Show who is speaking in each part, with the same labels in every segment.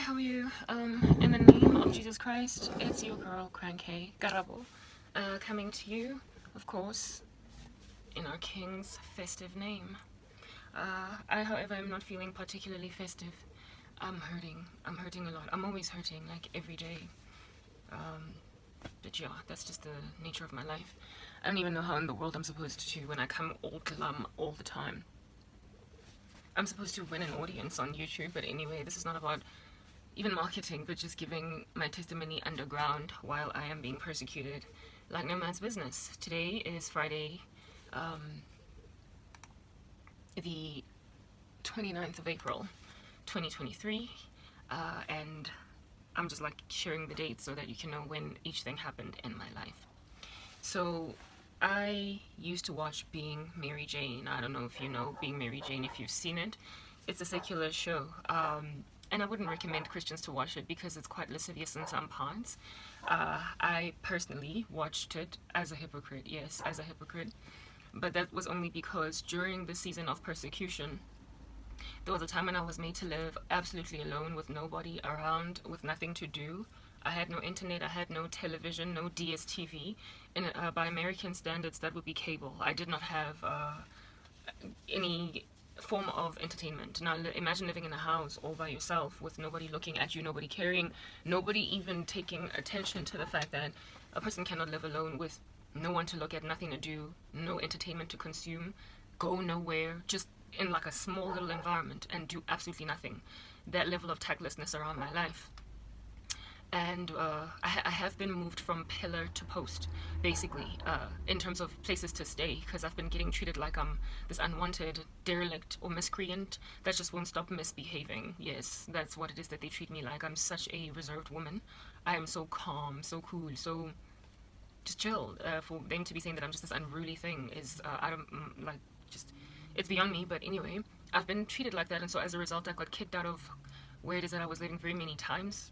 Speaker 1: how are you? In the name of Jesus Christ, it's your girl, Cranberry Kay, Karabo, coming to you, of course, in our King's festive name. I, however, am not feeling particularly festive. I'm hurting. I'm hurting a lot. I'm always hurting, like, every day. But yeah, that's just the nature of my life. I don't even know how in the world I'm supposed to when I come all glum all the time. I'm supposed to win an audience on YouTube, but anyway, this is not about even marketing, but just giving my testimony underground while I am being persecuted like no man's business. Today is Friday, the 29th of April, 2023, and I'm just like sharing the dates so that you can know when each thing happened in my life. So I used to watch Being Mary Jane. I don't know if you know Being Mary Jane, if you've seen it. It's a secular show. And I wouldn't recommend Christians to watch it because it's quite lascivious in some parts. I personally watched it as a hypocrite, yes, as a hypocrite. But that was only because during the season of persecution, there was a time when I was made to live absolutely alone with nobody around, with nothing to do. I had no internet, I had no television, no DSTV. And by American standards, that would be cable. I did not have any form of entertainment. Now imagine living in a house all by yourself with nobody looking at you, nobody caring, nobody even taking attention to the fact that a person cannot live alone with no one to look at, nothing to do, no entertainment to consume, go nowhere, just in like a small little environment and do absolutely nothing. That level of tactlessness around my life. And I have been moved from pillar to post, basically, in terms of places to stay, because I've been getting treated like I'm this unwanted derelict or miscreant that just won't stop misbehaving. Yes, that's what it is that they treat me like. I'm such a reserved woman. I am so calm, so cool, so just chill. For them to be saying that I'm just this unruly thing is, I don't, like, just, it's beyond me. But anyway, I've been treated like that, and so as a result, I got kicked out of where it is that I was living very many times.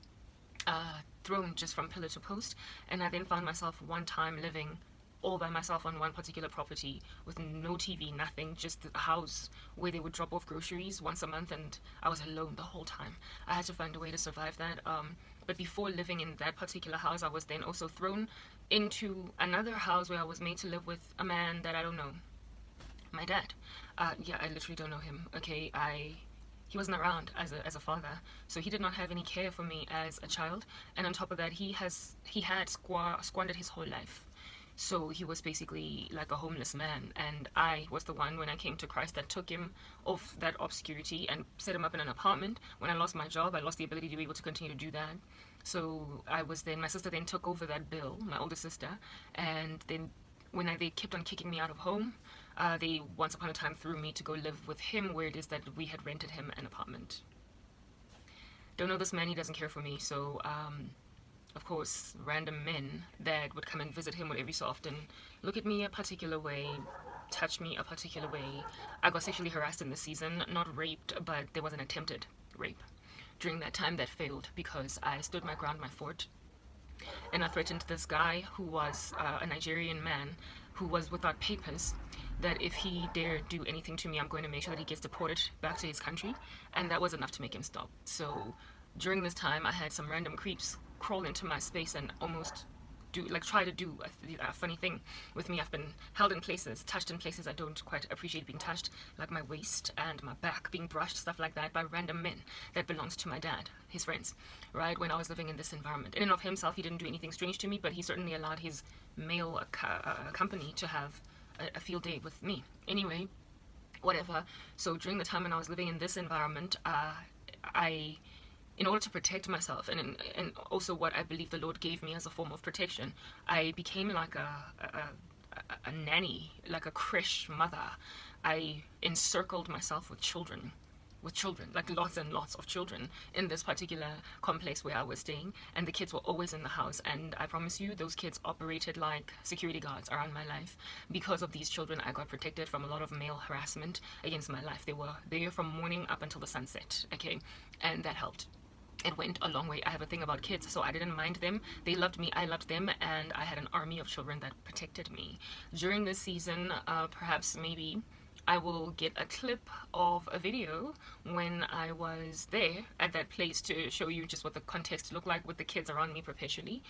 Speaker 1: Thrown just from pillar to post, and I then found myself one time living all by myself on one particular property with no TV, nothing, just a house where they would drop off groceries once a month, and I was alone the whole time. I had to find a way to survive that. But before living in that particular house, I was then also thrown into another house where I was made to live with a man that I don't know. My dad. Yeah, I literally don't know him. Okay, he wasn't around as a father, so he did not have any care for me as a child. And on top of that, he had squandered his whole life. So he was basically like a homeless man, and I was the one, when I came to Christ, that took him off that obscurity and set him up in an apartment. When I lost my job, I lost the ability to be able to continue to do that. So my sister then took over that bill, my older sister, and then when they kept on kicking me out of home, they once upon a time threw me to go live with him, where it is that we had rented him an apartment. Don't know this man, he doesn't care for me, so of course random men that would come and visit him every so often look at me a particular way, touch me a particular way. I got sexually harassed in this season, not raped, but there was an attempted rape during that time that failed because I stood my ground, my fort, and I threatened this guy who was a Nigerian man who was without papers, that if he dare do anything to me, I'm going to make sure that he gets deported back to his country. And that was enough to make him stop. So during this time, I had some random creeps crawl into my space and almost try to do a funny thing with me. I've been held in places, touched in places I don't quite appreciate being touched, like my waist and my back being brushed, stuff like that, by random men that belongs to my dad, his friends, right? When I was living in this environment. In and of himself, he didn't do anything strange to me, but he certainly allowed his male company to have a field day with me. Anyway, whatever. So during the time when I was living in this environment, in order to protect myself, and also what I believe the Lord gave me as a form of protection, I became like a nanny, like a creche mother. I encircled myself with children, like lots and lots of children in this particular complex where I was staying, and the kids were always in the house, and I promise you, those kids operated like security guards around my life. Because of these children, I got protected from a lot of male harassment against my life. They were there from morning up until the sunset, okay, and that helped. It went a long way. I have a thing about kids, so I didn't mind them. They loved me, I loved them, and I had an army of children that protected me. During this season, perhaps maybe I will get a clip of a video when I was there at that place to show you just what the context looked like with the kids around me perpetually.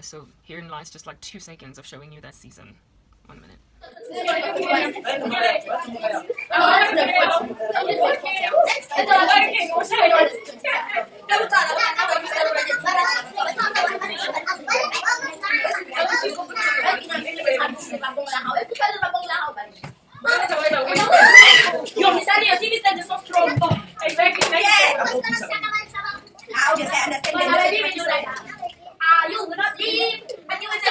Speaker 1: So herein lies just like 2 seconds of showing you that season. 1 minute.
Speaker 2: You will not leave. And you will say,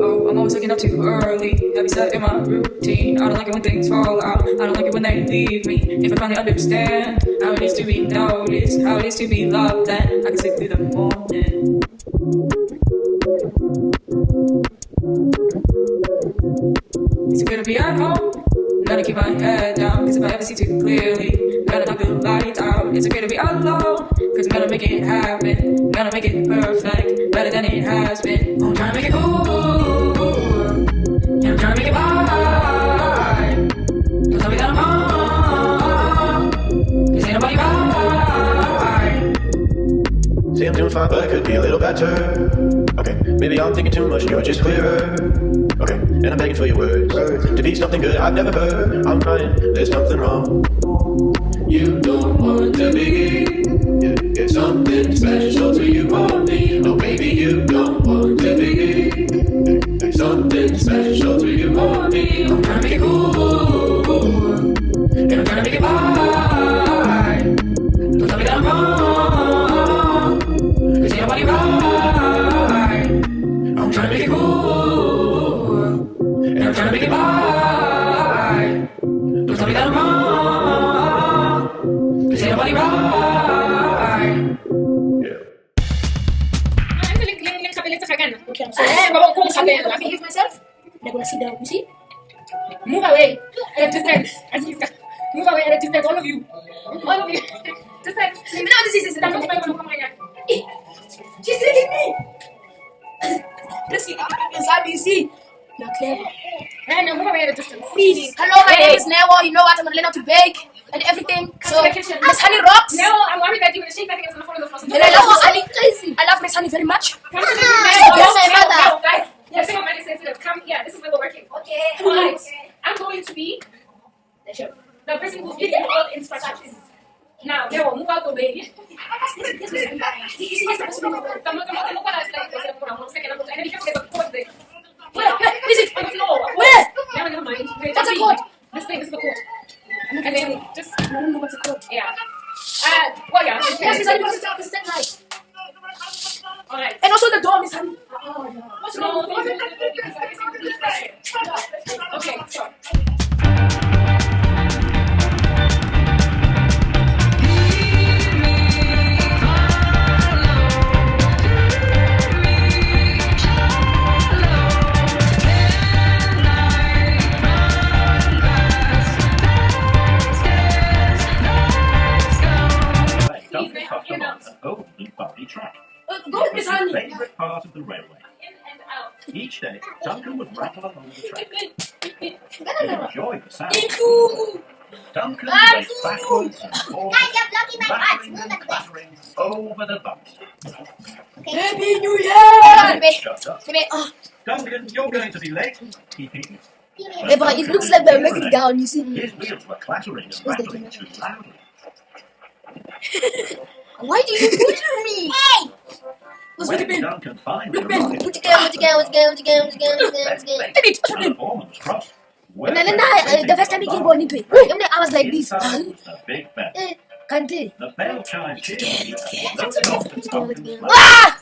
Speaker 3: Oh, I'm always waking up too early. Heavy set in my routine. I don't like it when things fall out. I don't like it when they leave me. If I finally understand how it is to be noticed, how it is to be loved, then I can sleep through the morning. Is it good to be at home? Gotta keep my head down, cause if I ever see too clearly, gotta knock the lights out. It's okay to be alone, cause I'm gonna make it happen. Gonna make it perfect, better than it has been. I'm trying to make it cool, and I'm trying to make it right. Don't tell me that I'm wrong, cause ain't nobody right.
Speaker 4: See, I'm doing fine, but I could be a little better. Okay, maybe I'm thinking too much and you're just clearer. Okay, and I'm begging for your words to be something good I've never heard. I'm crying, there's something wrong. You don't want to be it's something special to you or me. No, baby, you don't want to be something special to you or me. I'm trying to make it cool, and I'm trying to make it right. Don't tell me that I'm wrong, cause ain't nobody right. I'm trying to make it cool, and I'm trying to make it right. Don't tell me that I'm wrong, cause ain't nobody right.
Speaker 2: Okay, I'm sorry. Let me behave myself. I'm gonna sit down. You see? Move away at a distance. Move away at a distance. All of you. All of you. Distance. No, this is I'm not going to she's hitting me. This is see. You're clever. And move away at a distance. Please. Hello, my name is Newa. You know what? I'm gonna learn how to bake and everything. So, Miss Honey rocks. No, I'm worried that you're gonna shake that thing. It's gonna fall on the floor. And I love Miss Honey. Crazy. I love Miss Honey very much. Yes, my mother. Yeah, single minded sensitive. Come here. This is where we're working.
Speaker 5: Okay.
Speaker 2: Right. I'm going to be the person who's giving you all instructions. Now, they will move out the way. Where? Is it on the floor?
Speaker 5: Where?
Speaker 2: Never mind.
Speaker 5: That's a court.
Speaker 2: This thing is the court. And then just
Speaker 5: I don't know what's a court.
Speaker 2: yeah. Well, yeah.
Speaker 5: Yes, Miss Honey, because it's out the set light.
Speaker 2: All right.
Speaker 5: And also the door, Miss Honey.
Speaker 2: What's wrong? Okay, so.
Speaker 6: Duncan puffed along an old and bumpy track.
Speaker 5: Go with Miss
Speaker 6: It was
Speaker 5: Honey.
Speaker 6: his favourite part of the railway.
Speaker 2: In and out.
Speaker 6: Each day, Duncan would rattle along the track. He
Speaker 5: Guys,
Speaker 6: enjoyed the sound.
Speaker 5: you're
Speaker 6: Duncan raced backwards and forwards,
Speaker 5: blocking my heart.
Speaker 6: battering and battering over the bumps.
Speaker 5: Happy New Year!
Speaker 6: Shut up.
Speaker 5: Oh,
Speaker 6: Duncan, you're going to be late. He peeped.
Speaker 5: yeah, but it looks like we're looking down, you see.
Speaker 6: His wheels were clattering and rattling too loudly.
Speaker 5: Why do you push me? Hey! Let's look at
Speaker 6: When
Speaker 5: me.
Speaker 6: Duncan finally
Speaker 5: Look at me.
Speaker 6: arrived,
Speaker 5: What's again? Baby,
Speaker 6: the performance was crossed.
Speaker 5: And then the first time he came on, I was like this.
Speaker 6: The big bell.
Speaker 5: Can't do.
Speaker 6: The bell chimed cheerfully and loaded off to Duncan's boat.
Speaker 5: Ah!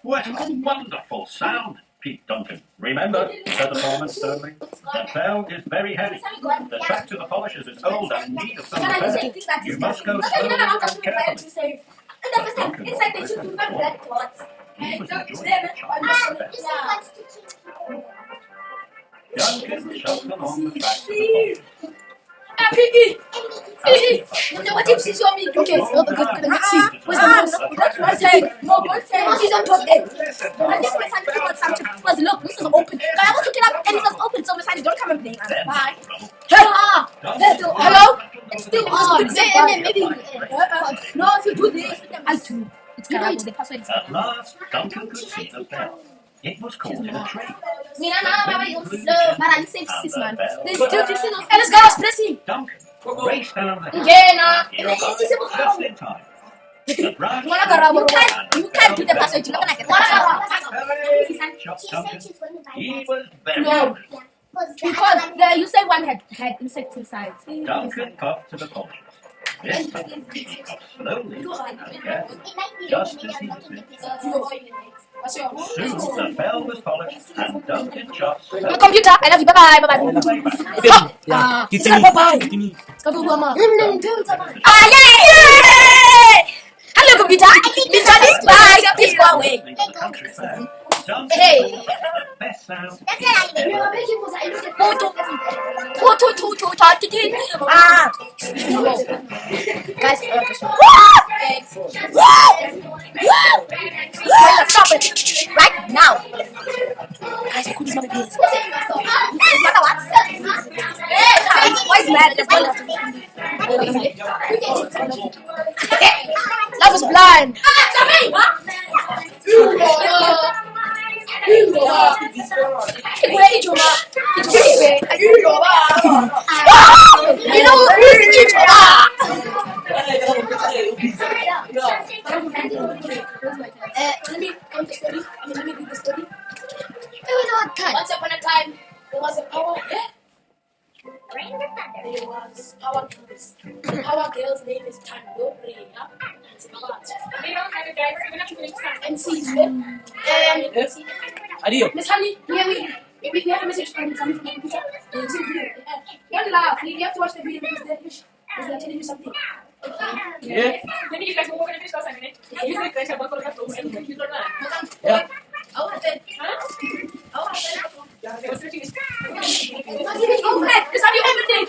Speaker 6: What a wonderful sound, Pete Duncan. Remember, said the foreman sternly, the bell is very heavy. The track to the polishers is old and in need of some repair. You must go slowly and carefully. Duncan was listening to the foreman. He was enjoying the child's best. Duncan shoved along the track to the polishers.
Speaker 5: Piggy! What if she saw me? Okay, so good. Let's see. Where's the mouse? What's that? Oh, she's on top there. I think Miss Honey got something. Because look, this is open. I was looking up and it was open, so Miss Honey, don't come and play. Bye. Hello? It's still on. Maybe. No, if you do this, I do. It's Karabo. The password is
Speaker 6: At last, Duncan could see the bell. It was caught in a tree.
Speaker 5: But I'm safe, sis, man.
Speaker 6: There's
Speaker 5: still 15 of let's go, let's see.
Speaker 6: Duncan raced down the hill.
Speaker 5: Yeah,
Speaker 6: Just in time. The branch
Speaker 5: You can't do the password. You're not gonna get the
Speaker 6: Chopped Duncan. He was very
Speaker 5: No.
Speaker 6: angry.
Speaker 5: Because you say one had insecticides.
Speaker 6: Duncan puffed to the polishers. This time, he puffed slowly and carefully, just as he was doing. Soon the bell was polished and Duncan just
Speaker 5: My computer, I love you. Bye bye.
Speaker 6: all the way back.
Speaker 5: Bye. Hello, computer. Miss Honey, bye. Please go away.
Speaker 6: Leaving the country fair, Duncan
Speaker 5: Hey.
Speaker 6: thought that the best sound
Speaker 5: Guys, stop it right now. Guys, who is not against? Why is mad? Love is blind. Once upon a time, there was a power. There was power girls. Power girl's name is Tando Rhea. And see, Miss Honey, we have a message from Miss Honey from the computer. Don't laugh. You have to watch the video because they're telling you something.
Speaker 1: Yeah. Let me guys we're gonna finish last minute. You said that about the photos and computer man.
Speaker 5: Yeah.
Speaker 1: They were searching it.
Speaker 5: Miss Honey, everything.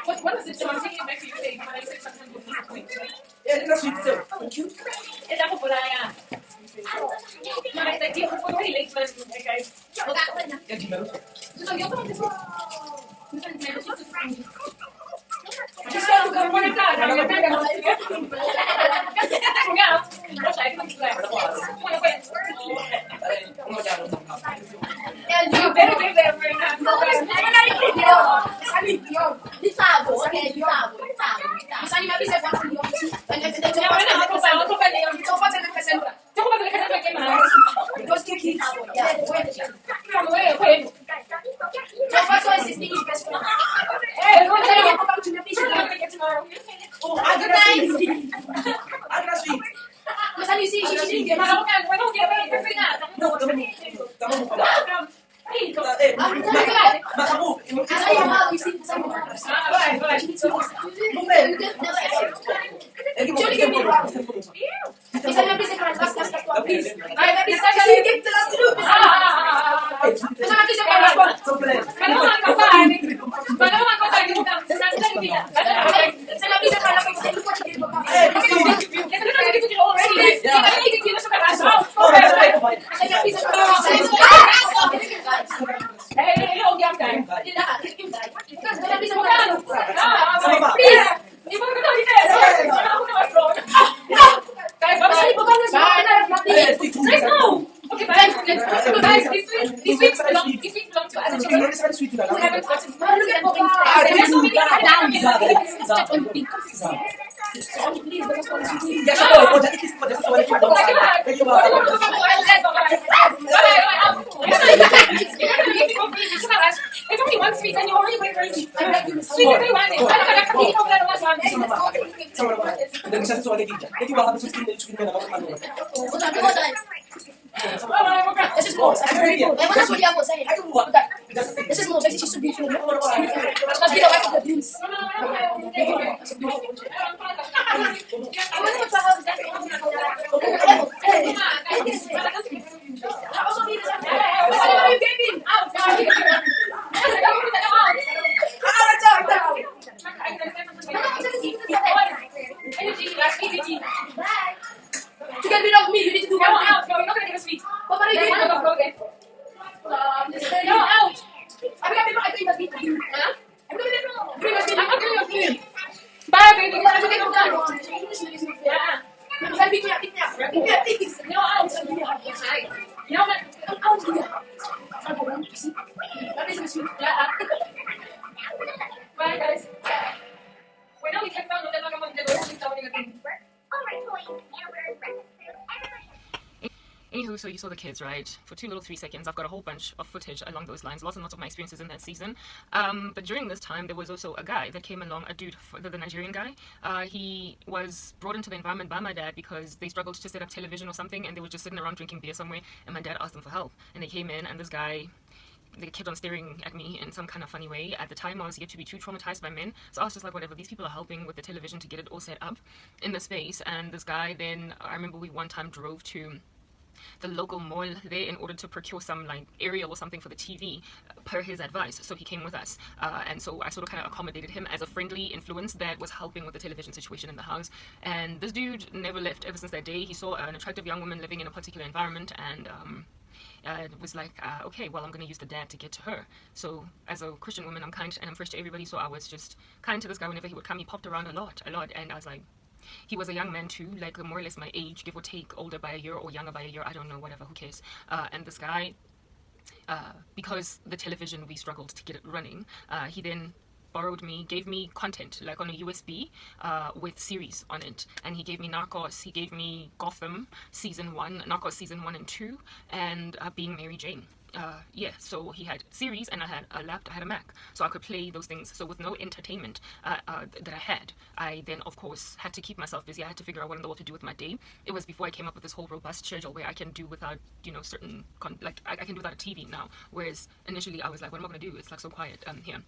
Speaker 1: What was it? So I'm taking it back to you saying when I said something with this point.
Speaker 5: Thank you.
Speaker 1: It's a couple no, I said you were already late, guys.
Speaker 5: Just got to come one time. And you see, she didn't get it.
Speaker 2: It's only one sweet and you're already way crazy. Sweet as they want it.
Speaker 5: This is more. This is more. She should be feeling. Must be the wife of the prince. To get rid of me, you need to do one thing.
Speaker 2: No, you're not gonna get a sweet.
Speaker 5: What are you doing?
Speaker 2: I'm gonna throw it. No, out.
Speaker 5: I'm not doing your thing.
Speaker 2: Bye, baby.
Speaker 5: I'm going to
Speaker 2: No, out. No, bye, guys. When we take down the level of the
Speaker 1: Anywho, so you saw the kids, right? For 2 little 3 seconds, I've got a whole bunch of footage along those lines, lots and lots of my experiences in that season. But during this time, there was also a guy that came along, a dude, the Nigerian guy. He was brought into the environment by my dad because they struggled to set up television or something, and they were just sitting around drinking beer somewhere, and my dad asked them for help. And they came in, and this guy, they kept on staring at me in some kind of funny way. At the time, I was yet to be too traumatized by men, so I was just like, whatever, these people are helping with the television to get it all set up in the space. And this guy then, I remember we one time drove to the local mall there in order to procure some like aerial or something for the TV per his advice. So he came with us, and so I sort of kind of accommodated him as a friendly influence that was helping with the television situation in the house. And this dude never left ever since that day. He saw an attractive young woman living in a particular environment, and it was like, okay, well, I'm going to use the dad to get to her. So as a Christian woman, I'm kind and I'm fresh to everybody, so I was just kind to this guy whenever he would come. He popped around a lot, and I was like, he was a young man too, like more or less my age, give or take, older by a year or younger by a year, I don't know, whatever, who cares. And this guy, because the television, we struggled to get it running, he then gave me content, like on a USB, with series on it. And he gave me Narcos, he gave me Gotham season 1, Narcos season 1 and 2, and Being Mary Jane. Yeah, so he had series, and I had a laptop, I had a Mac, so I could play those things. So with no entertainment that I had, I then of course had to keep myself busy. I had to figure out what in the world to do with my day. It was before I came up with this whole robust schedule where I can do without, you know, certain I can do without a TV now, whereas initially I was like, what am I gonna do? It's like so quiet here.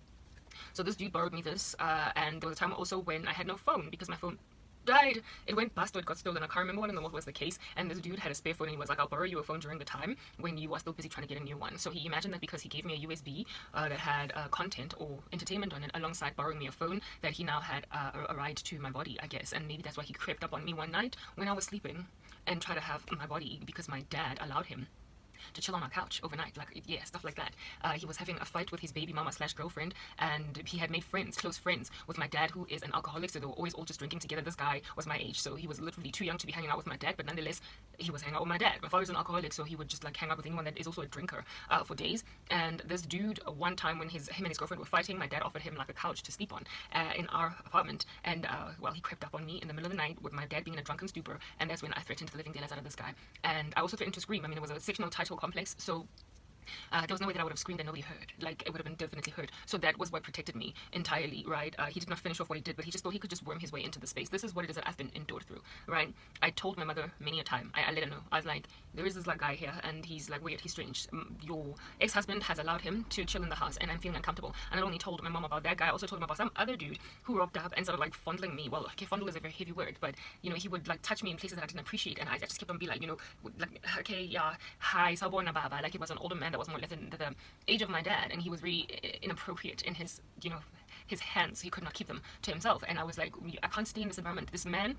Speaker 1: So this dude borrowed me this, and there was a time also when I had no phone because my phone died. It went bust or it got stolen. I can't remember what in the world was the case. And this dude had a spare phone, and he was like, I'll borrow you a phone during the time when you are still busy trying to get a new one. So he imagined that because he gave me a USB that had content or entertainment on it, alongside borrowing me a phone, that he now had a ride to my body, I guess. And maybe that's why he crept up on me one night when I was sleeping and tried to have my body, because my dad allowed him to chill on our couch overnight, like, yeah, stuff like that. He was having a fight with his baby mama / girlfriend, and he had made close friends with my dad, who is an alcoholic, so they were always all just drinking together. This guy was my age, so he was literally too young to be hanging out with my dad, but nonetheless, he was hanging out with my dad. My father's an alcoholic, so he would just like hang out with anyone that is also a drinker for days. And this dude, one time when him and his girlfriend were fighting, my dad offered him like a couch to sleep on in our apartment, and well, he crept up on me in the middle of the night with my dad being in a drunken stupor, and that's when I threatened the living daylights out of this guy. And I also threatened to scream. I mean, it was a sectional title complex, so there was no way that I would have screamed and nobody heard. Like, it would have been definitely heard. So that was what protected me entirely, right? He did not finish off what he did, but he just thought he could just worm his way into the space. This is what it is that I've been endured through, right? I told my mother many a time. I let her know. I was like, there is this like guy here, and he's like weird. He's strange. Your ex-husband has allowed him to chill in the house, and I'm feeling uncomfortable. And I not only told my mom about that guy, I also told him about some other dude who rocked up and started like fondling me. Well, okay, fondle is a very heavy word, but you know, he would like touch me in places that I didn't appreciate, and I just kept on be like, you know, like, okay, yeah, hi, sabona baba. Like, he was an older man that was more or less than the age of my dad, and he was really inappropriate in his, you know, his hands. He could not keep them to himself, and I was like, I can't stay in this environment. This man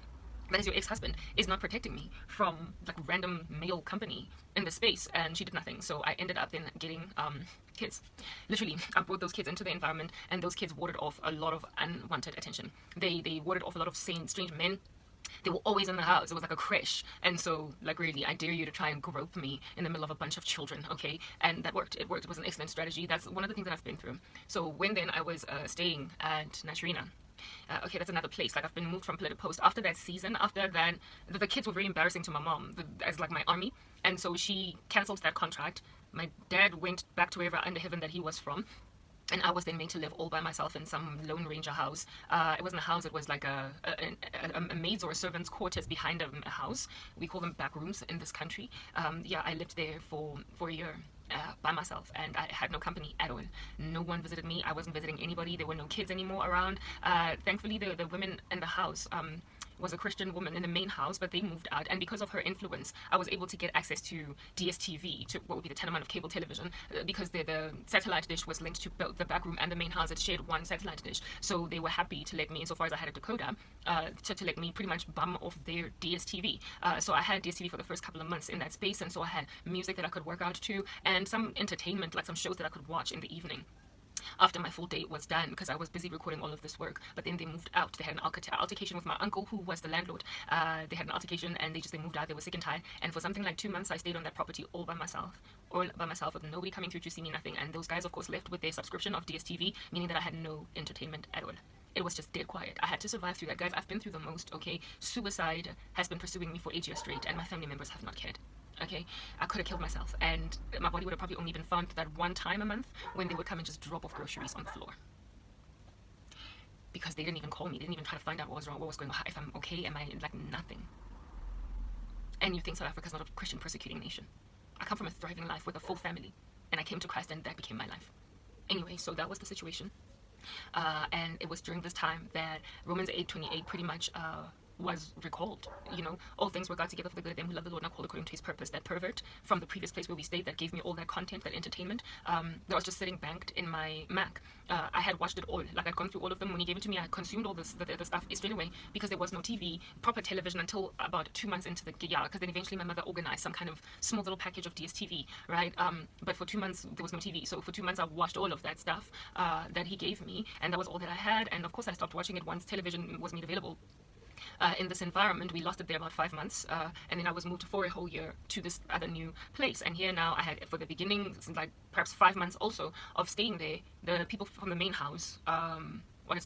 Speaker 1: that is your ex-husband is not protecting me from like random male company in the space. And she did nothing. So I ended up then getting kids. Literally, I brought those kids into the environment, and those kids warded off a lot of unwanted attention. They warded off a lot of strange men. They were always in the house. It was like a creche. And so, like, really, I dare you to try and grope me in the middle of a bunch of children, okay? And that worked. It worked. It was an excellent strategy. That's one of the things that I've been through. So when then I was staying at Nasrina, okay, that's another place. Like, I've been moved from pillar to post. After that season, after that, the kids were very embarrassing to my mom as like my army. And so she cancelled that contract. My dad went back to wherever under heaven that he was from. And I was then made to live all by myself in some Lone Ranger house. It wasn't a house, it was like a maid's or a servant's quarters behind a house. We call them back rooms in this country. Yeah, I lived there for a year. By myself, and I had no company at all. No one visited me. I wasn't visiting anybody. There were no kids anymore around. Thankfully, the women in the house was a Christian woman in the main house, but they moved out, and because of her influence, I was able to get access to DSTV, to what would be the tantamount of cable television, because the satellite dish was linked to both the back room and the main house. It shared one satellite dish, so they were happy to let me, insofar as I had a decoder, to let me pretty much bum off their DSTV. So I had DSTV for the first couple of months in that space, and so I had music that I could work out to, and some entertainment, like some shows that I could watch in the evening after my full day was done, because I was busy recording all of this work. But then they moved out. They had an altercation with my uncle, who was the landlord. They had an altercation, and they moved out. They were sick and tired, and for something like 2 months I stayed on that property all by myself with nobody coming through to see me, nothing. And those guys, of course, left with their subscription of DSTV, meaning that I had no entertainment at all. It was just dead quiet. I had to survive through that. Guys, I've been through the most, okay? Suicide has been pursuing me for 8 years straight, and my family members have not cared. Okay, I could have killed myself, and my body would have probably only been found that one time a month when they would come and just drop off groceries on the floor, because they didn't even call me. They didn't even try to find out what was wrong, what was going on, if I'm okay, am I, like, nothing. And you think South Africa's not a Christian persecuting nation. I come from a thriving life with a full family, and I came to Christ, and that became my life. Anyway, so that was the situation, and it was during this time that Romans 8:28 pretty much was recalled. You know, all things work out together for the good of them who love the Lord and are called according to his purpose. That pervert from the previous place where we stayed, that gave me all that content, that entertainment, that was just sitting banked in my Mac. I had watched it all. Like, I'd gone through all of them. When he gave it to me, I consumed all the stuff straight away, because there was no TV, proper television, until about 2 months into the year, because then eventually my mother organized some kind of small little package of DSTV, right? But for 2 months there was no TV, so for 2 months I watched all of that stuff that he gave me, and that was all that I had. And of course I stopped watching it once television was made available. In this environment, we lost it there about 5 months, and then I was moved for a whole year to this other new place. And here now I had, for the beginning, like perhaps 5 months also of staying there, the people from the main house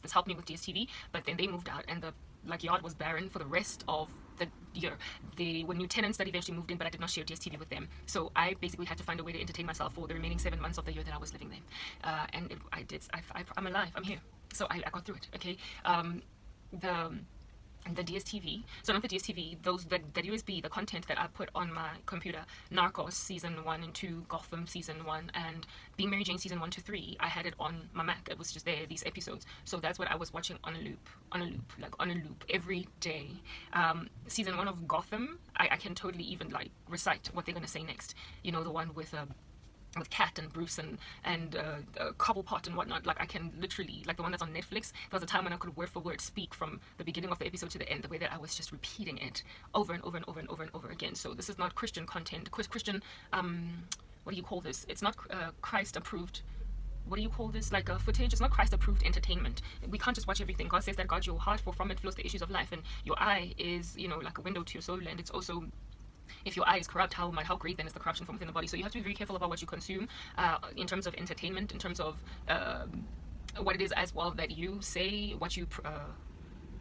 Speaker 1: this helped me with DSTV, but then they moved out, and the yard was barren for the rest of the year. There were new tenants that eventually moved in, but I did not share DSTV with them, so I basically had to find a way to entertain myself for the remaining 7 months of the year that I was living there. And I'm alive, I'm here, so I got through it. Okay, the DSTV, so not the DSTV, the USB, the content that I put on my computer, Narcos season 1 and 2, Gotham season 1, and Being Mary Jane season 1 to 3, I had it on my Mac. It was just there, these episodes. So that's what I was watching on a loop every day. Season 1 of Gotham, I can totally even like recite what they're gonna say next. You know, the one with Kat and Bruce and Cobblepot and whatnot. Like, I can literally, like the one that's on Netflix, there was a time when I could word for word speak from the beginning of the episode to the end, the way that I was just repeating it over and over and over and over and over again. So this is not Christian content. Christian, what do you call this? It's not Christ approved. What do you call this? Like footage. It's not Christ approved entertainment. We can't just watch everything. God says that guard your heart, for from it flows the issues of life, and your eye is, you know, like a window to your soul, and it's also, if your eye is corrupt, how great then is the corruption from within the body. So you have to be very careful about what you consume, in terms of entertainment, in terms of what it is as well that you say, what you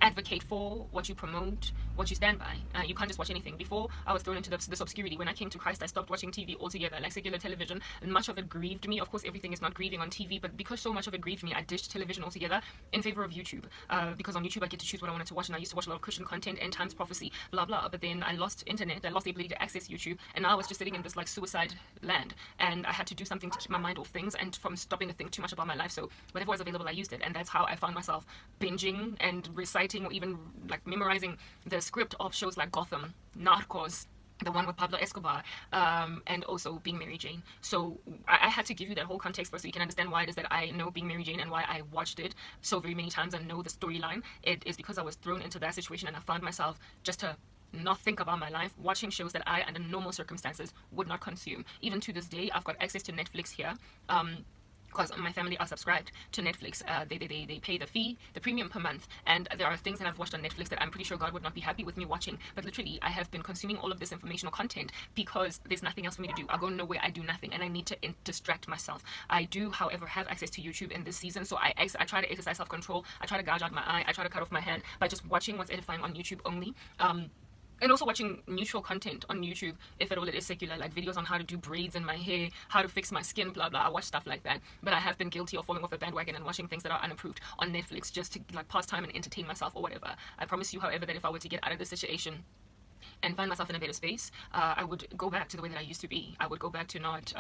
Speaker 1: advocate for, what you promote, what you stand by. You can't just watch anything. Before, I was thrown into this obscurity. When I came to Christ, I stopped watching TV altogether, like secular television, and much of it grieved me. Of course, everything is not grieving on TV, but because so much of it grieved me, I ditched television altogether in favor of YouTube. Because on YouTube, I get to choose what I wanted to watch, and I used to watch a lot of Christian content, end times prophecy, blah blah. But then I lost internet, I lost the ability to access YouTube, and now I was just sitting in this like suicide land, and I had to do something to keep my mind off things and from stopping to think too much about my life. So whatever was available, I used it, and that's how I found myself binging and reciting or even like memorizing the script of shows like Gotham, Narcos, the one with Pablo Escobar, and also Being Mary Jane. So I had to give you that whole context first so you can understand why it is that I know Being Mary Jane and why I watched it so very many times and know the storyline. It is because I was thrown into that situation and I found myself just to not think about my life, watching shows that I, under normal circumstances, would not consume. Even to this day, I've got access to Netflix here. Because my family are subscribed to Netflix. They pay the fee, the premium per month, and there are things that I've watched on Netflix that I'm pretty sure God would not be happy with me watching. But literally, I have been consuming all of this informational content because there's nothing else for me to do. I go nowhere, I do nothing, and I need to distract myself. I do, however, have access to YouTube in this season, so I try to exercise self-control. I try to gouge out my eye. I try to cut off my hand by just watching what's edifying on YouTube only. And also watching neutral content on YouTube, if at all it is secular, like videos on how to do braids in my hair, how to fix my skin, blah blah. I watch stuff like that. But I have been guilty of falling off the bandwagon and watching things that are unapproved on Netflix just to like pass time and entertain myself or whatever. I promise you, however, that if I were to get out of this situation and find myself in a better space, I would go back to the way that I used to be. I would go back to not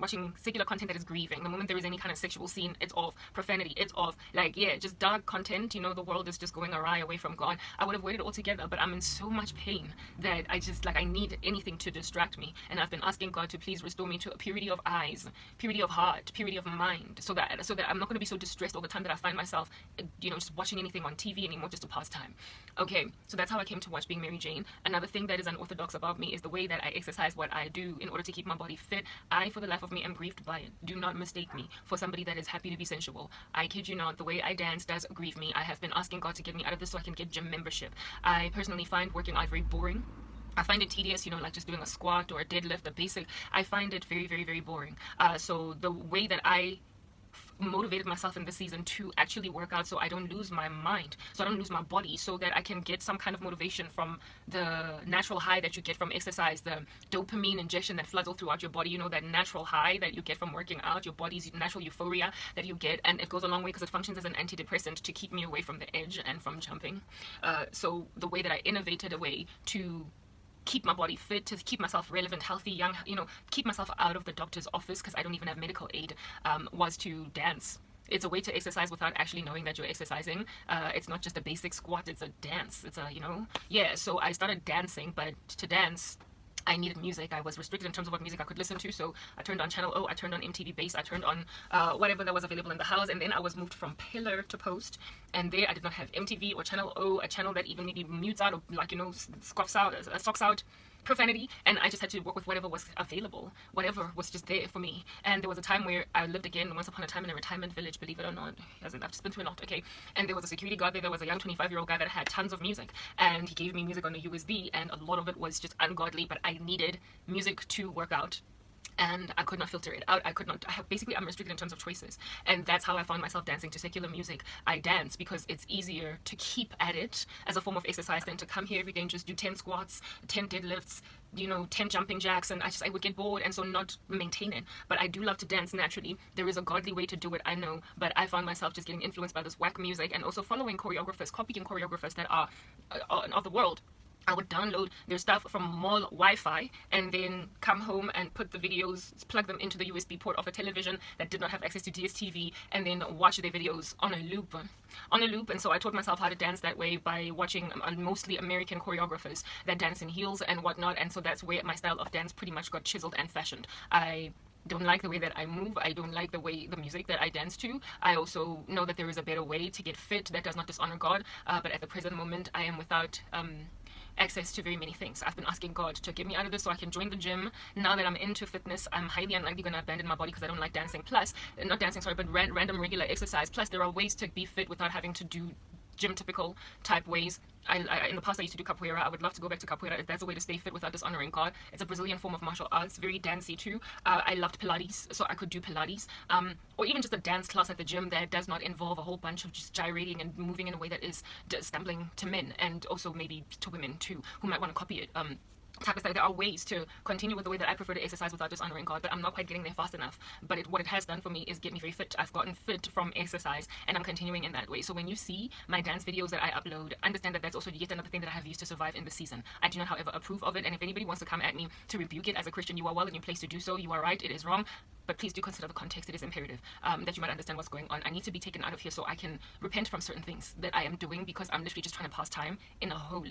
Speaker 1: watching secular content that is grieving. The moment there is any kind of sexual scene, it's of profanity, it's of like, yeah, just dark content. You know, the world is just going awry away from God. I would avoid it altogether, but I'm in so much pain that I just like, I need anything to distract me. And I've been asking God to please restore me to a purity of eyes, purity of heart, purity of mind, so that I'm not going to be so distressed all the time that I find myself, you know, just watching anything on TV anymore just to pass time. Okay, so that's how I came to watch Being Mary Jane. Another thing that is unorthodox about me is the way that I exercise what I do in order to keep my body fit. I, for the life of me, am grieved by it. Do not mistake me for somebody that is happy to be sensual. I kid you not, the way I dance does grieve me. I have been asking God to get me out of this so I can get gym membership. I personally find working out very boring. I find it tedious, you know, like just doing a squat or a deadlift, a basic. I find it very, very, very boring. So the way that I motivated myself in this season to actually work out so I don't lose my mind, so I don't lose my body, so that I can get some kind of motivation from the natural high that you get from exercise, the dopamine injection that floods all throughout your body, you know, that natural high that you get from working out, your body's natural euphoria that you get, and it goes a long way because it functions as an antidepressant to keep me away from the edge and from jumping. So the way that I innovated a way to keep my body fit, to keep myself relevant, healthy, young, you know, keep myself out of the doctor's office because I don't even have medical aid, was to dance. It's a way to exercise without actually knowing that you're exercising. It's not just a basic squat, it's a dance. It's a, you know, yeah, so I started dancing, but to dance, I needed music. I was restricted in terms of what music I could listen to, so I turned on Channel O, I turned on MTV Base, I turned on whatever that was available in the house, and then I was moved from pillar to post, and there I did not have MTV or Channel O, a channel that even maybe mutes out or, like, you know, scoffs out, socks out profanity, and I just had to work with whatever was available, whatever was just there for me. And there was a time where I lived again once upon a time in a retirement village, believe it or not, as in I've just been through a lot, okay, and there was a security guard there was a young 25-year-old guy that had tons of music, and he gave me music on a USB, and a lot of it was just ungodly, but I needed music to work out, and I could not filter it out. Basically, I'm restricted in terms of choices, and that's how I found myself dancing to secular music. I dance because it's easier to keep at it as a form of exercise than to come here every day and just do 10 squats, 10 deadlifts, you know, 10 jumping jacks, and I would get bored and so not maintain it. But I do love to dance naturally. There is a godly way to do it, I know, but I found myself just getting influenced by this whack music and also following choreographers, copying choreographers that are of the world. I would download their stuff from mall Wi-Fi and then come home and put the videos, plug them into the USB port of a television that did not have access to DSTV, and then watch their videos on a loop. And so I taught myself how to dance that way by watching mostly American choreographers that dance in heels and whatnot, and so that's where my style of dance pretty much got chiseled and fashioned. I don't like the way that I move. I don't like the music that I dance to. I also know that there is a better way to get fit that does not dishonor God, but at the present moment I am without access to very many things. I've been asking God to get me out of this so I can join the gym. Now that I'm into fitness, I'm highly unlikely going to abandon my body because I don't like dancing. Plus, not dancing, sorry, but random regular exercise. Plus, there are ways to be fit without having to do gym typical type ways. I in the past I used to do capoeira. I would love to go back to capoeira if that's a way to stay fit without dishonoring God. It's a Brazilian form of martial arts, very dancey too. I loved Pilates, so I could do Pilates, or even just a dance class at the gym that does not involve a whole bunch of just gyrating and moving in a way that is stumbling to men, and also maybe to women too, who might want to copy it. Type of stuff. There are ways to continue with the way that I prefer to exercise without dishonoring God, but I'm not quite getting there fast enough. But what it has done for me is get me very fit. I've gotten fit from exercise, and I'm continuing in that way. So when you see my dance videos that I upload, understand that that's also yet another thing that I have used to survive in the season. I do not, however, approve of it, and if anybody wants to come at me to rebuke it as a Christian, you are well in your place to do so. You are right, it is wrong, but please do consider the context. It is imperative that you might understand what's going on. I need to be taken out of here so I can repent from certain things that I am doing, because I'm literally just trying to pass time in a hole.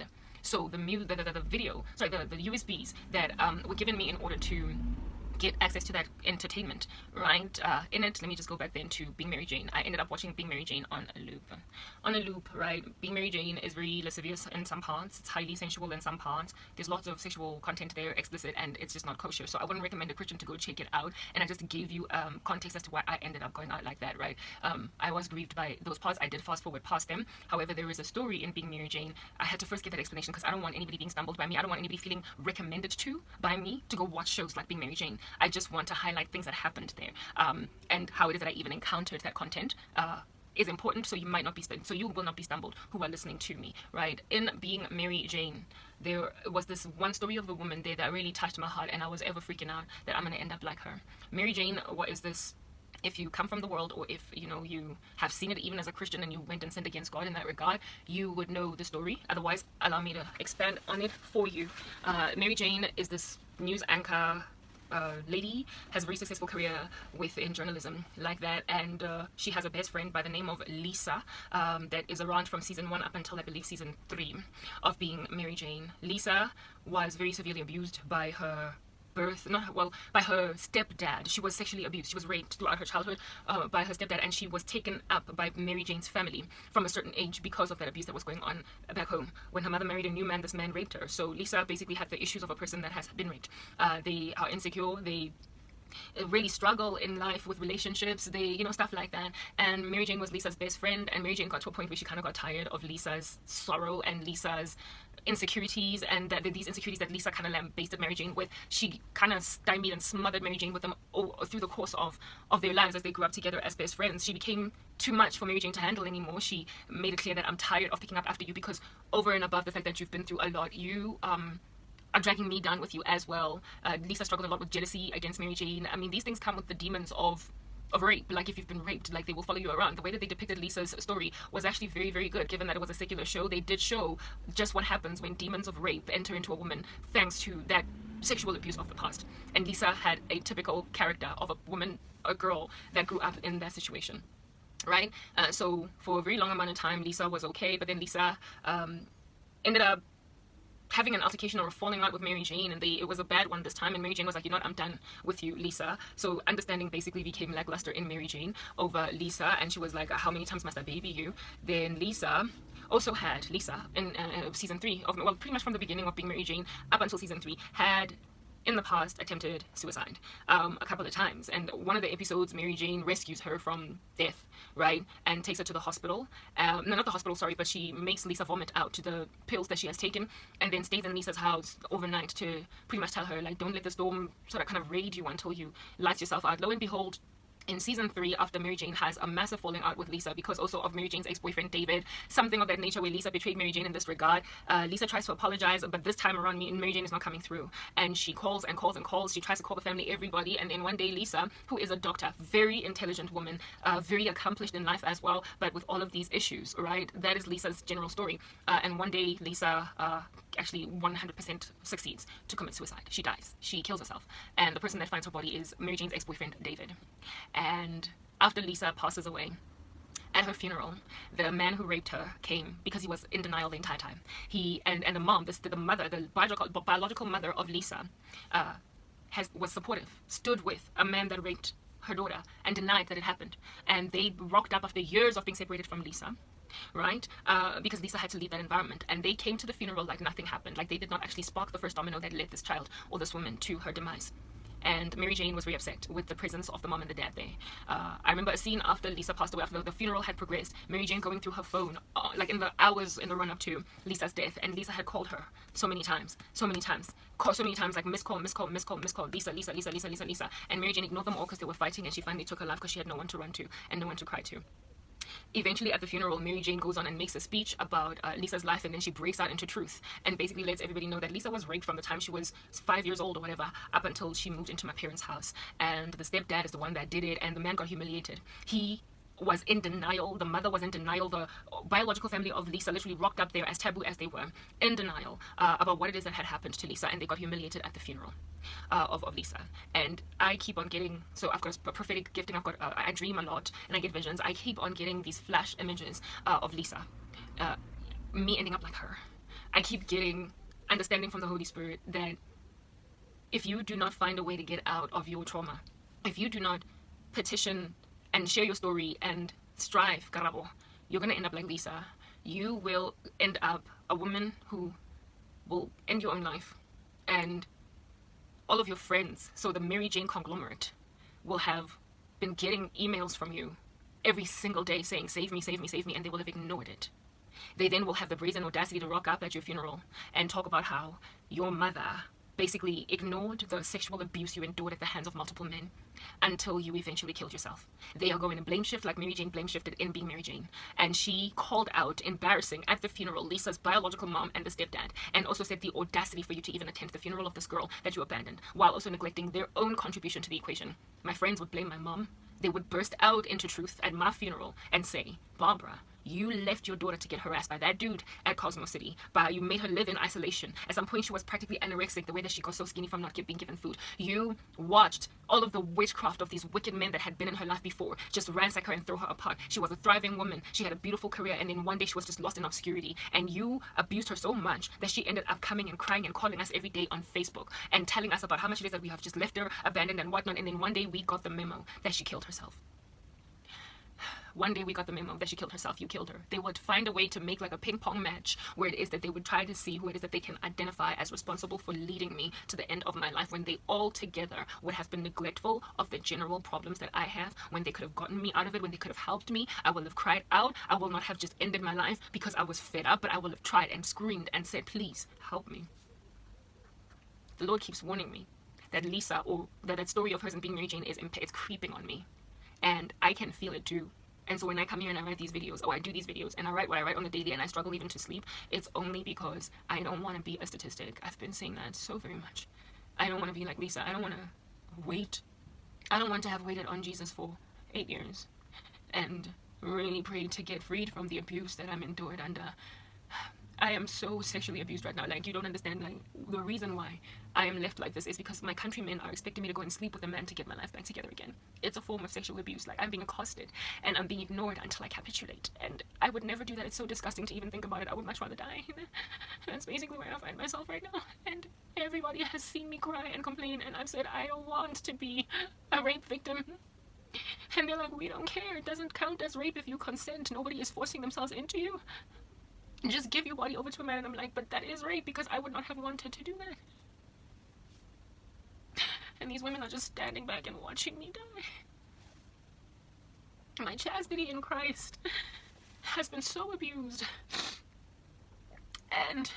Speaker 1: So the USBs that were given me in order to get access to that entertainment, right? In it, let me just go back then to Being Mary Jane. I ended up watching Being Mary Jane on a loop, right? Being Mary Jane is very lascivious in some parts. It's highly sensual in some parts. There's lots of sexual content there, explicit, and it's just not kosher. So I wouldn't recommend a Christian to go check it out. And I just gave you context as to why I ended up going out like that, right? I was grieved by those parts. I did fast forward past them. However, there is a story in Being Mary Jane. I had to first give that explanation because I don't want anybody being stumbled by me. I don't want anybody feeling recommended to by me to go watch shows like Being Mary Jane. I just want to highlight things that happened there, and how it is that I even encountered that content is important. So you might not be so you will not be stumbled who are listening to me, right? In Being Mary Jane, there was this one story of a woman there that really touched my heart, and I was ever freaking out that I'm going to end up like her. Mary Jane, what is this? If you come from the world, or if you have seen it even as a Christian and you went and sinned against God in that regard, you would know the story. Otherwise, allow me to expand on it for you. Mary Jane is this news anchor lady, has a very successful career within journalism like that, and she has a best friend by the name of Lisa that is around from season 1 up until I believe season 3 of Being Mary Jane. Lisa was very severely abused by her by her stepdad. She was sexually abused. She was raped throughout her childhood by her stepdad, and she was taken up by Mary Jane's family from a certain age because of that abuse that was going on back home. When her mother married a new man, this man raped her. So Lisa basically had the issues of a person that has been raped. They are insecure. They really struggle in life with relationships, stuff like that. And Mary Jane was Lisa's best friend, and Mary Jane got to a point where she kind of got tired of Lisa's sorrow and Lisa's insecurities, and these insecurities that Lisa kind of lambasted Mary Jane with. She kind of stymied and smothered Mary Jane with them through the course of their lives as they grew up together as best friends. She became too much for Mary Jane to handle anymore. She made it clear that I'm tired of picking up after you, because over and above the fact that you've been through a lot, you are dragging me down with you as well. Lisa struggled a lot with jealousy against Mary Jane. I mean, these things come with the demons of rape. Like, if you've been raped, like, they will follow you around. The way that they depicted Lisa's story was actually very, very good, given that it was a secular show. They did show just what happens when demons of rape enter into a woman thanks to that sexual abuse of the past. And Lisa had a typical character of a woman, a girl that grew up in that situation, right? So for a very long amount of time, Lisa was okay, but then Lisa ended up having an altercation or a falling out with Mary Jane, and it was a bad one this time, and Mary Jane was like, you know what, I'm done with you, Lisa. So understanding basically became lackluster in Mary Jane over Lisa, and she was like, how many times must I baby you? Then Lisa also had, in season 3 of, well, pretty much from the beginning of Being Mary Jane up until season 3, had in the past attempted suicide a couple of times. And one of the episodes, Mary Jane rescues her from death, right, and takes her to the hospital. No, not the hospital, sorry, but she makes Lisa vomit out the pills that she has taken, and then stays in Lisa's house overnight to pretty much tell her, like, don't let the storm sort of kind of raid you until you light yourself out. Lo and behold, in season 3, after Mary Jane has a massive falling out with Lisa because also of Mary Jane's ex-boyfriend David, something of that nature where Lisa betrayed Mary Jane in this regard, Lisa tries to apologize, but this time around Mary Jane is not coming through, and she calls and calls and calls. She tries to call the family, everybody, and then one day Lisa, who is a doctor, very intelligent woman, very accomplished in life as well, but with all of these issues, right? That is Lisa's general story. And one day Lisa actually 100% succeeds to commit suicide. She dies. She kills herself. And the person that finds her body is Mary Jane's ex-boyfriend, David. And after Lisa passes away, at her funeral, the man who raped her came because he was in denial the entire time. He and the mom, the mother, the biological mother of Lisa, was supportive, stood with a man that raped her daughter and denied that it happened. And they rocked up after years of being separated from Lisa, right? Because Lisa had to leave that environment, and they came to the funeral like nothing happened. Like, they did not actually spark the first domino that led this child or this woman to her demise. and Mary Jane was very upset with the presence of the mom and the dad there. I remember a scene after Lisa passed away, after the funeral had progressed, Mary Jane going through her phone, like in the hours in the run-up to Lisa's death, and Lisa had called her so many times, like miss call, Lisa, and Mary Jane ignored them all because they were fighting, and she finally took her life because she had no one to run to and no one to cry to. Eventually, at the funeral, Mary Jane goes on and makes a speech about Lisa's life, and then she breaks out into truth and basically lets everybody know that Lisa was raped from the time she was 5 years old or whatever up until she moved into my parents' house. And the stepdad is the one that did it, and the man got humiliated. He was in denial. The mother was in denial. The biological family of Lisa literally rocked up there, as taboo as they were, in denial about what it is that had happened to Lisa, and they got humiliated at the funeral of Lisa. And I keep on getting, so I've got a prophetic gifting, I dream a lot and I get visions. I keep on getting these flash images of Lisa, me ending up like her. I keep getting understanding from the Holy Spirit that if you do not find a way to get out of your trauma, if you do not petition and share your story and strive, Karabo, you're going to end up like Lisa. You will end up a woman who will end your own life, and all of your friends, so the Mary Jane conglomerate, will have been getting emails from you every single day saying, save me, save me, save me, and they will have ignored it. They then will have the brazen audacity to rock up at your funeral and talk about how your mother basically ignored the sexual abuse you endured at the hands of multiple men until you eventually killed yourself. They are going to blame shift like Mary Jane blame shifted in being Mary Jane. And she called out, embarrassing, at the funeral, Lisa's biological mom and the stepdad, and also said the audacity for you to even attend the funeral of this girl that you abandoned, while also neglecting their own contribution to the equation. My friends would blame my mom. They would burst out into truth at my funeral and say, Barbara, you left your daughter to get harassed by that dude at Cosmo City. You made her live in isolation. At some point, she was practically anorexic, the way that she got so skinny from not being given food. You watched all of the witchcraft of these wicked men that had been in her life before just ransack her and throw her apart. She was a thriving woman. She had a beautiful career, and then one day she was just lost in obscurity. And you abused her so much that she ended up coming and crying and calling us every day on Facebook and telling us about how much it is that we have just left her, abandoned, and whatnot. And then one day we got the memo that she killed herself. One day we got the memo that she killed herself. You killed her. They would find a way to make like a ping pong match where it is that they would try to see who it is that they can identify as responsible for leading me to the end of my life, when they all together would have been neglectful of the general problems that I have, when they could have gotten me out of it, when they could have helped me. I will have cried out. I will not have just ended my life because I was fed up, but I will have tried and screamed and said, please help me. The Lord keeps warning me that Lisa, or that story of hers and being Mary Jane it's creeping on me, and I can feel it too. And so when I come here and I write these videos, or I do these videos, and I write what I write on the daily, and I struggle even to sleep, it's only because I don't want to be a statistic. I've been saying that so very much. I don't want to be like Lisa. I don't want to wait. I don't want to have waited on Jesus for 8 years and really prayed to get freed from the abuse that I'm endured under. I am so sexually abused right now. Like, you don't understand. Like, the reason why I am left like this is because my countrymen are expecting me to go and sleep with a man to get my life back together again. It's a form of sexual abuse. Like, I'm being accosted and I'm being ignored until I capitulate. And I would never do that. It's so disgusting to even think about it. I would much rather die. That's basically where I find myself right now. And everybody has seen me cry and complain, and I've said I don't want to be a rape victim. And they're like, we don't care. It doesn't count as rape if you consent. Nobody is forcing themselves into you. Just give your body over to a man. And I'm like, but that is rape, because I would not have wanted to do that. And these women are just standing back and watching me die. My chastity in Christ has been so abused. And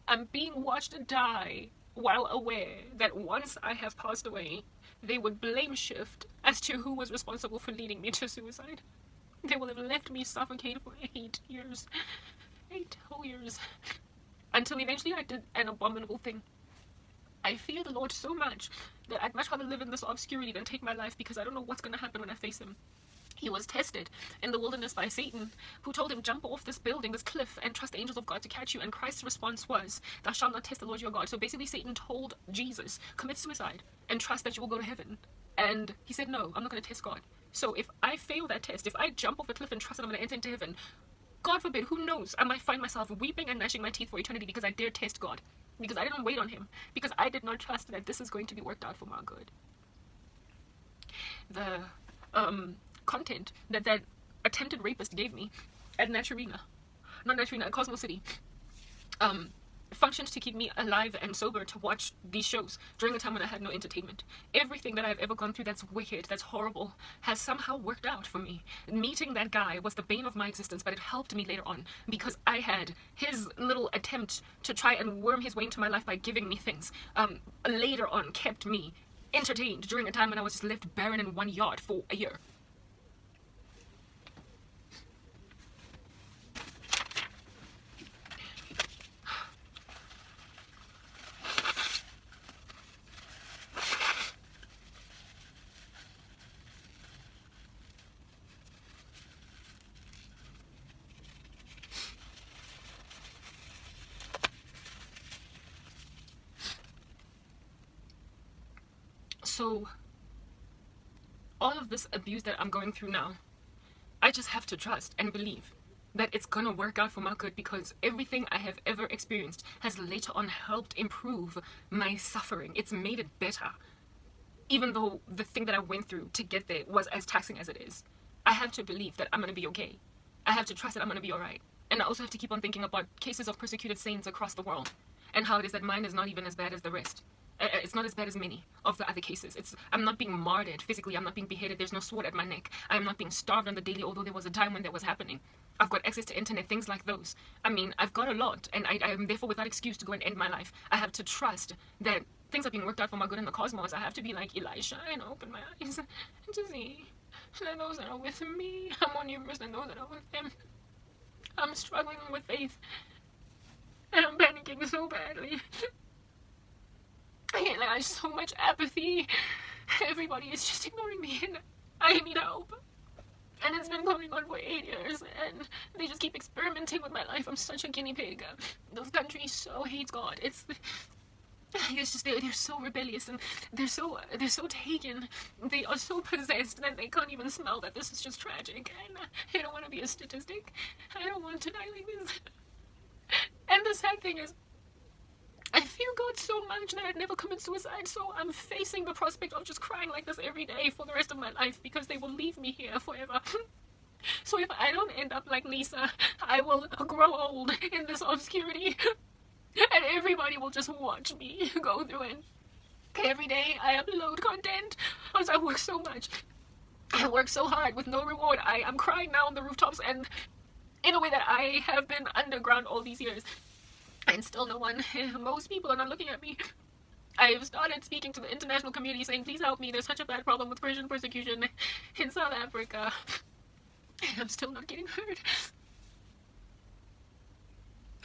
Speaker 1: I'm being watched die while aware that once I have passed away, they would blame shift as to who was responsible for leading me to suicide. They will have left me suffocate for 8 years. 8 whole years. Until eventually I did an abominable thing. I fear the Lord so much that I'd much rather live in this obscurity than take my life, because I don't know what's going to happen when I face him. He was tested in the wilderness by Satan, who told him, jump off this building, this cliff, and trust the angels of God to catch you. And Christ's response was, thou shalt not test the Lord your God. So basically Satan told Jesus, commit suicide and trust that you will go to heaven. And he said, no, I'm not going to test God. So if I fail that test, if I jump off a cliff and trust that I'm going to enter into heaven, God forbid, who knows, I might find myself weeping and gnashing my teeth for eternity because I dared test God, because I didn't wait on him, because I did not trust that this is going to be worked out for my good. The content that attempted rapist gave me at Naturina, not Naturina, at Cosmo City, functioned to keep me alive and sober to watch these shows during a time when I had no entertainment. Everything that I've ever gone through that's wicked, that's horrible, has somehow worked out for me. Meeting that guy was the bane of my existence, but it helped me later on because I had his little attempt to try and worm his way into my life by giving me things. Later on kept me entertained during a time when I was just left barren in one yard for a year. So, all of this abuse that I'm going through now, I just have to trust and believe that it's gonna work out for my good because everything I have ever experienced has later on helped improve my suffering. It's made it better. Even though the thing that I went through to get there was as taxing as it is. I have to believe that I'm gonna be okay. I have to trust that I'm gonna be alright. And I also have to keep on thinking about cases of persecuted saints across the world and how it is that mine is not even as bad as the rest. It's not as bad as many of the other cases. I'm not being martyred physically. I'm not being beheaded. There's no sword at my neck. I'm not being starved on the daily, although there was a time when that was happening. I've got access to internet, things like those. I mean, I've got a lot, and I am therefore without excuse to go and end my life. I have to trust that things are being worked out for my good in the cosmos. I have to be like Elisha and open my eyes and to see that those that are with me are more numerous than those that are with them. I'm struggling with faith, and I'm panicking so badly. There's so much apathy. Everybody is just ignoring me and I need help. And it's been going on for 8 years and they just keep experimenting with my life. I'm such a guinea pig. Those countries so hate God. It's just they're so rebellious and they're so taken. They are so possessed that they can't even smell that this is just tragic. And I don't want to be a statistic. I don't want to die like this. And the sad thing is, I fear God so much that I'd never commit suicide, so I'm facing the prospect of just crying like this every day for the rest of my life because they will leave me here forever. So if I don't end up like Lisa, I will grow old in this obscurity and everybody will just watch me go through it. Every day I upload content because I work so much. I work so hard with no reward. I'm crying now on the rooftops and in a way that I have been underground all these years. And still no one, most people are not looking at me. I've started speaking to the international community saying, please help me, there's such a bad problem with Christian persecution in South Africa. And I'm still not getting heard.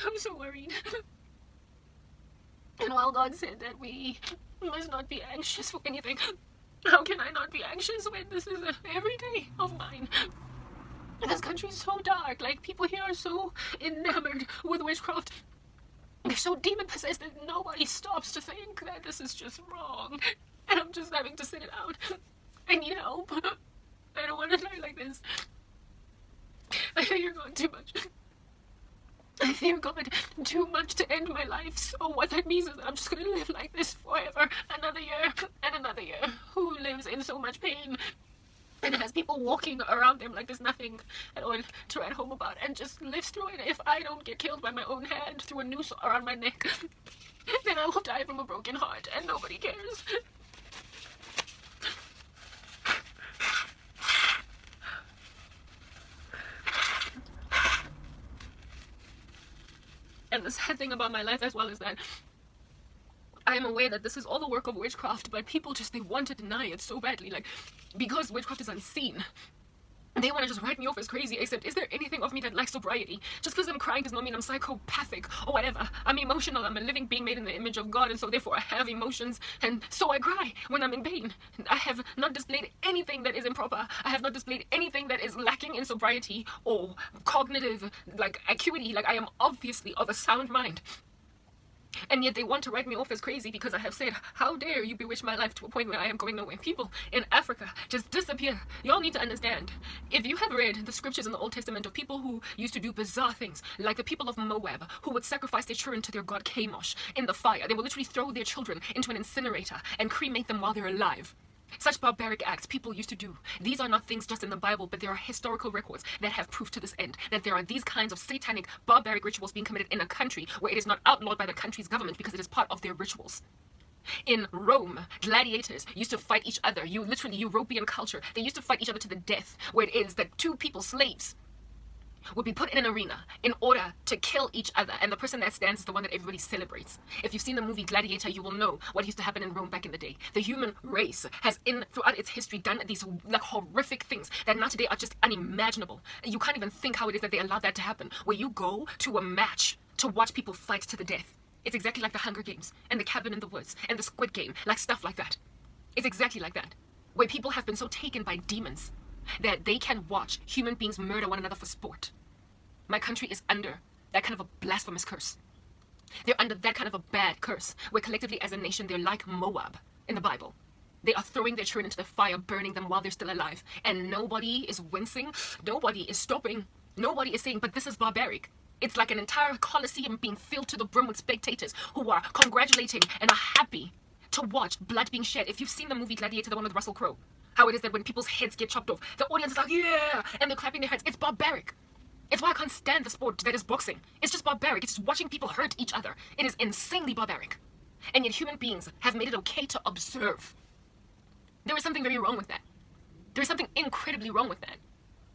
Speaker 1: I'm so worried. And while God said that we must not be anxious for anything, how can I not be anxious when this is every day of mine? This country is so dark, like people here are so enamored with witchcraft. They're so demon-possessed that nobody stops to think that this is just wrong. And I'm just having to sit it out. I need help. I don't want to die like this. I fear God too much. I fear God too much to end my life. So what that means is that I'm just going to live like this forever. Another year and another year. Who lives in so much pain? And it has people walking around them like there's nothing at all to write home about and just lives through it. If I don't get killed by my own hand through a noose around my neck, then I will die from a broken heart and nobody cares. And the sad thing about my life as well is that I am aware that this is all the work of witchcraft, but people just, they want to deny it so badly. Like, because witchcraft is unseen, they want to just write me off as crazy, except is there anything of me that likes sobriety? Just because I'm crying does not mean I'm psychopathic or whatever. I'm emotional. I'm a living being made in the image of God, and so therefore I have emotions, and so I cry when I'm in pain. I have not displayed anything that is improper. I have not displayed anything that is lacking in sobriety or cognitive, like, acuity. Like, I am obviously of a sound mind. And yet they want to write me off as crazy because I have said, how dare you bewitch my life to a point where I am going nowhere. People in Africa just disappear. Y'all need to understand. If you have read the scriptures in the Old Testament of people who used to do bizarre things, like the people of Moab, who would sacrifice their children to their god Chemosh in the fire. They would literally throw their children into an incinerator and cremate them while they're alive. Such barbaric acts people used to do. These are not things just in the Bible, but there are historical records that have proof to this end that there are these kinds of satanic, barbaric rituals being committed in a country where it is not outlawed by the country's government because it is part of their rituals. In Rome, gladiators used to fight each other. Literally, European culture, they used to fight each other to the death, where it is that two people, slaves, would be put in an arena in order to kill each other, and the person that stands is the one that everybody celebrates. If you've seen the movie Gladiator, you will know what used to happen in Rome back in the day. The human race has, throughout its history, done these like horrific things that now today are just unimaginable. You can't even think how it is that they allowed that to happen, where you go to a match to watch people fight to the death. It's exactly like the Hunger Games and the Cabin in the Woods and the Squid Game, like stuff like that. It's exactly like that, where people have been so taken by demons that they can watch human beings murder one another for sport. My country is under that kind of a blasphemous curse. They're under that kind of a bad curse, where collectively as a nation, they're like Moab in the Bible. They are throwing their children into the fire, burning them while they're still alive. And nobody is wincing. Nobody is stopping. Nobody is saying, but this is barbaric. It's like an entire coliseum being filled to the brim with spectators who are congratulating and are happy to watch blood being shed. If you've seen the movie Gladiator, the one with Russell Crowe, how it is that when people's heads get chopped off, the audience is like, yeah, and they're clapping their hands. It's barbaric. It's why I can't stand the sport that is boxing. It's just barbaric. It's just watching people hurt each other. It is insanely barbaric. And yet human beings have made it okay to observe. There is something very wrong with that. There is something incredibly wrong with that.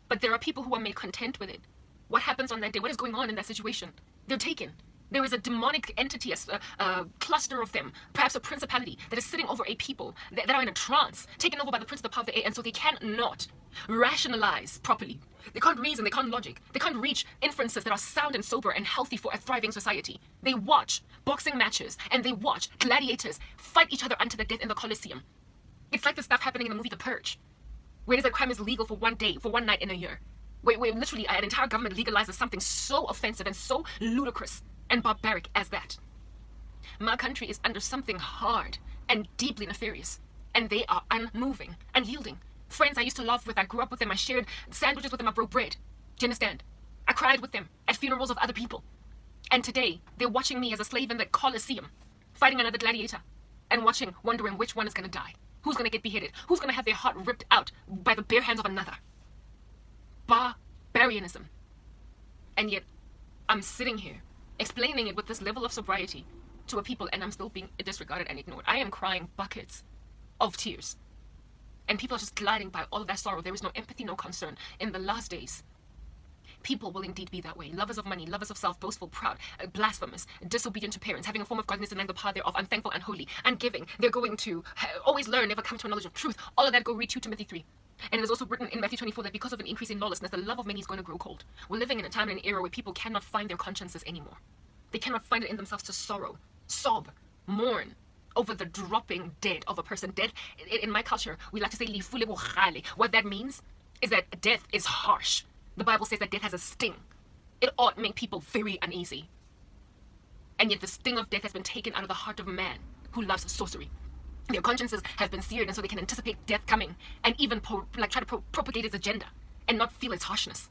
Speaker 1: But there are people who are made content with it. What happens on that day? What is going on in that situation? They're taken. There is a demonic entity, a cluster of them, perhaps a principality that is sitting over a people that are in a trance, taken over by the prince of the power of the air, and so they cannot rationalize properly. They can't reason, they can't logic, they can't reach inferences that are sound and sober and healthy for a thriving society. They watch boxing matches and they watch gladiators fight each other unto the death in the Colosseum. It's like the stuff happening in the movie The Purge, where it is that crime is legal for one day, for one night in a year. Where literally an entire government legalizes something so offensive and so ludicrous and barbaric as that. My country is under something hard and deeply nefarious, and they are unmoving, unyielding. Friends I used to love with, I grew up with them, I shared sandwiches with them, I broke bread. Do you understand? I cried with them at funerals of other people. And today, they're watching me as a slave in the Colosseum, fighting another gladiator, and wondering which one is going to die. Who's going to get beheaded? Who's going to have their heart ripped out by the bare hands of another? Barbarianism. And yet, I'm sitting here explaining it with this level of sobriety to a people, and I'm still being disregarded and ignored. I am crying buckets of tears. And people are just gliding by all of that sorrow. There is no empathy, no concern. In the last days, people will indeed be that way. Lovers of money, lovers of self, boastful, proud, blasphemous, disobedient to parents, having a form of godliness, denying the power thereof, unthankful, unholy, ungiving. They're going to always learn, never come to a knowledge of truth. All of that, go read 2 Timothy 3. And it is also written in Matthew 24 that because of an increase in lawlessness, the love of many is going to grow cold. We're living in a time and an era where people cannot find their consciences anymore. They cannot find it in themselves to sorrow, sob, mourn over the dropping dead of a person. Dead, in my culture, we like to say lifule bohale. What that means is that death is harsh. The Bible says that death has a sting. It ought to make people very uneasy. And yet the sting of death has been taken out of the heart of man who loves sorcery. Their consciences have been seared, and so they can anticipate death coming and even try to propagate its agenda and not feel its harshness.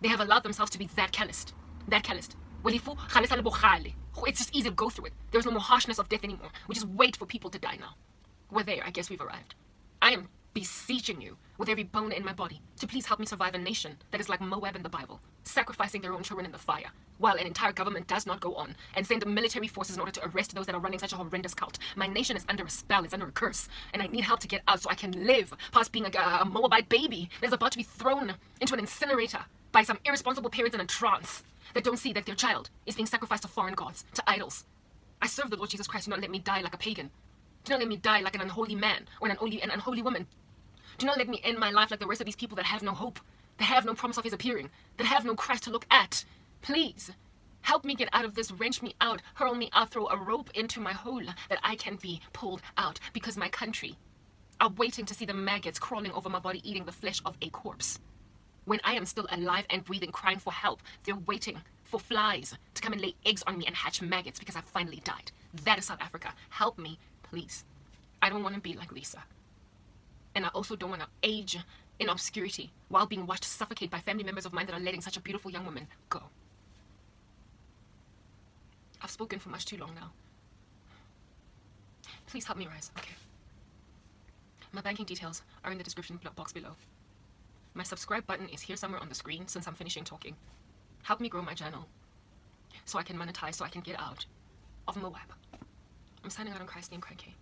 Speaker 1: They have allowed themselves to be that calloused. That calloused. It's just easy to go through it. There's no more harshness of death anymore. We just wait for people to die now. We're there. I guess we've arrived. I am beseeching you with every bone in my body to please help me survive a nation that is like Moab in the Bible, sacrificing their own children in the fire, while an entire government does not go on and send military forces in order to arrest those that are running such a horrendous cult. My nation is under a spell, it's under a curse, and I need help to get out so I can live past being a Moabite baby that is about to be thrown into an incinerator by some irresponsible parents in a trance that don't see that their child is being sacrificed to foreign gods, to idols. I serve the Lord Jesus Christ. Do not let me die like a pagan. Do not let me die like an unholy man or an unholy woman. Do not let me end my life like the rest of these people that have no hope, that have no promise of his appearing, that have no Christ to look at. Please, help me get out of this, wrench me out, hurl me out, throw a rope into my hole that I can be pulled out, because my country are waiting to see the maggots crawling over my body, eating the flesh of a corpse. When I am still alive and breathing, crying for help, they're waiting for flies to come and lay eggs on me and hatch maggots because I've finally died. That is South Africa. Help me, please. I don't want to be like Lisa. And I also don't want to age in obscurity while being watched suffocate by family members of mine that are letting such a beautiful young woman go. I've spoken for much too long now. Please help me rise, okay? My banking details are in the description box below. My subscribe button is here somewhere on the screen since I'm finishing talking. Help me grow my channel so I can monetize, so I can get out of my web. I'm signing out on Christ's name, Cranberry Kay.